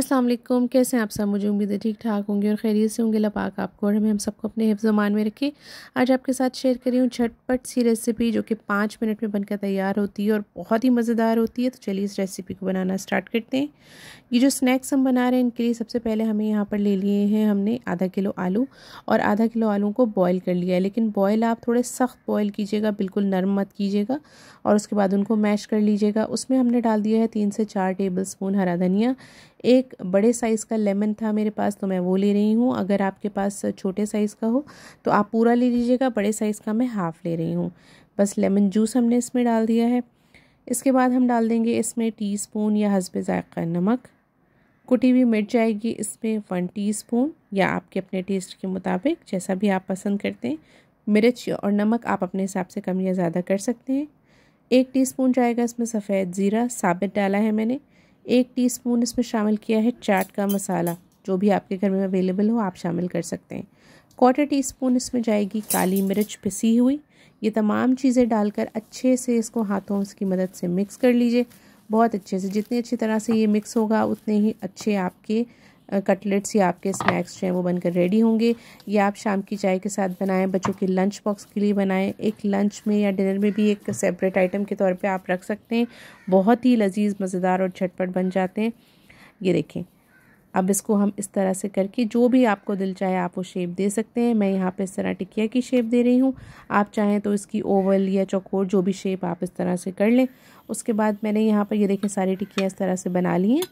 अस्सलाम वालेकुम। कैसे हैं आप सब? मुझे उम्मीद है ठीक ठाक होंगे और खैरियत से होंगे। अल्लाह पाक आपको और हमें हम सबको अपने हिफ्ज़ मान में रखे। आज आपके साथ शेयर कर रही हूँ झटपट सी रेसिपी जो कि 5 मिनट में बनकर तैयार होती है और बहुत ही मज़ेदार होती है। तो चलिए इस रेसिपी को बनाना स्टार्ट करते हैं। ये जो स्नैक्स हम बना रहे हैं इनके लिए सबसे पहले हमें यहाँ पर ले लिए हैं हमने आधा किलो आलू और आधा किलो आलू को बॉईल कर लिया है। लेकिन बॉईल आप थोड़े सख्त बॉईल कीजिएगा, बिल्कुल नरम मत कीजिएगा। और उसके बाद उनको मैश कर लीजिएगा। उसमें हमने डाल दिया है 3 से 4 टेबलस्पून हरा धनिया। एक बड़े साइज़ का लेमन था मेरे पास तो मैं वो ले रही हूँ। अगर आपके पास छोटे साइज़ का हो तो आप पूरा ले लीजिएगा। बड़े साइज़ का मैं हाफ़ ले रही हूँ। बस लेमन जूस हमने इसमें डाल दिया है। इसके बाद हम डाल देंगे इसमें टीस्पून या हस्बे ज़ायक़ा नमक। कुटी हुई मिर्च जाएगी इसमें 1 टीस्पून या आपके अपने टेस्ट के मुताबिक जैसा भी आप पसंद करते हैं। मिर्च और नमक आप अपने हिसाब से कम या ज़्यादा कर सकते हैं। 1 टीस्पून जाएगा इसमें सफ़ेद ज़ीरा, साबित डाला है मैंने। 1 टीस्पून इसमें शामिल किया है चाट का मसाला, जो भी आपके घर में अवेलेबल हो आप शामिल कर सकते हैं। 1/4 टीस्पून इसमें जाएगी काली मिर्च पिसी हुई। ये तमाम चीज़ें डालकर अच्छे से इसको हाथों की मदद से मिक्स कर लीजिए, बहुत अच्छे से। जितनी अच्छी तरह से ये मिक्स होगा उतने ही अच्छे आपके कटलेट्स या आपके स्नैक्स जो हैं वो बनकर रेडी होंगे। ये आप शाम की चाय के साथ बनाएं, बच्चों के लंच बॉक्स के लिए बनाएं, एक लंच में या डिनर में भी एक सेपरेट आइटम के तौर पे आप रख सकते हैं। बहुत ही लजीज, मज़ेदार और झटपट बन जाते हैं। ये देखें, अब इसको हम इस तरह से करके जो भी आपको दिल चाहे आप वो शेप दे सकते हैं। मैं यहाँ पे इस तरह टिकिया की शेप दे रही हूँ। आप चाहें तो इसकी ओवल या चौकोर जो भी शेप आप इस तरह से कर लें। उसके बाद मैंने यहाँ पर ये देखें सारी टिकियाँ इस तरह से बना ली हैं।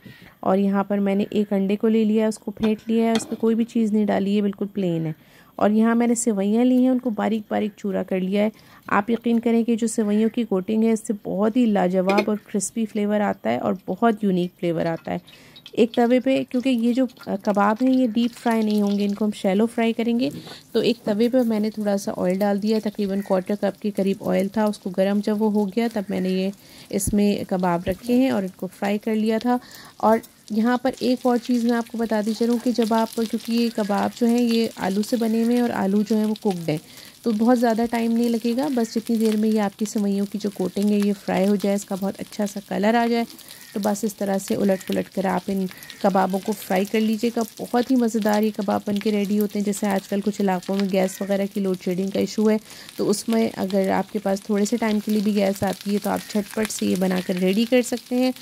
और यहाँ पर मैंने एक अंडे को ले लिया है, उसको फेंट लिया है, उसमें कोई भी चीज़ नहीं डाली है, बिल्कुल प्लेन है। और यहाँ मैंने सेवइयाँ ली हैं, उनको बारीक बारीक चूरा कर लिया है। आप यकीन करें कि जो सेवइयों की कोटिंग है इससे बहुत ही लाजवाब और क्रिस्पी फ्लेवर आता है और बहुत यूनिक फ्लेवर आता है। एक तवे पे, क्योंकि ये जो कबाब हैं ये डीप फ्राई नहीं होंगे, इनको हम शैलो फ्राई करेंगे। तो एक तवे पे मैंने थोड़ा सा ऑयल डाल दिया, तकरीबन 1/4 कप के करीब ऑयल था। उसको गर्म जब वो हो गया तब मैंने ये इसमें कबाब रखे हैं और इनको फ्राई कर लिया था। और यहाँ पर एक और चीज़ मैं आपको बताती चलूँ कि जब आप, क्योंकि ये कबाब जो हैं ये आलू से बने हुए हैं और आलू जो है वो कुकड हैं, तो बहुत ज़्यादा टाइम नहीं लगेगा। बस जितनी देर में ये आपकी सेवइयों की जो कोटिंग है ये फ्राई हो जाए, इसका बहुत अच्छा सा कलर आ जाए, तो बस इस तरह से उलट पुलट कर आप इन कबाबों को फ्राई कर लीजिएगा। बहुत ही मज़ेदार ये कबाब बन के रेडी होते हैं। जैसे आजकल कुछ इलाकों में गैस वगैरह की लोड शेडिंग का इशू है, तो उसमें अगर आपके पास थोड़े से टाइम के लिए भी गैस आती है तो आप झटपट से ये बनाकर रेडी कर सकते हैं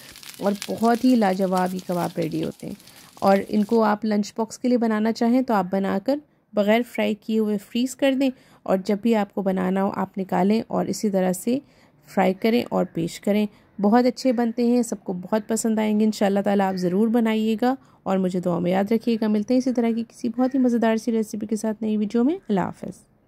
और बहुत ही लाजवाब ये कबाब रेडी होते हैं। और इनको आप लंच बॉक्स के लिए बनाना चाहें तो आप बनाकर बग़ैर फ्राई किए हुए फ्रीज़ कर दें और जब भी आपको बनाना हो आप निकालें और इसी तरह से फ्राई करें और पेश करें। बहुत अच्छे बनते हैं, सबको बहुत पसंद आएंगे। इंशाल्लाह ताला आप ज़रूर बनाइएगा और मुझे दुआ में याद रखिएगा। मिलते हैं इसी तरह की किसी बहुत ही मज़ेदार सी रेसिपी के साथ नई वीडियो में। अल्लाह हाफ़िज़।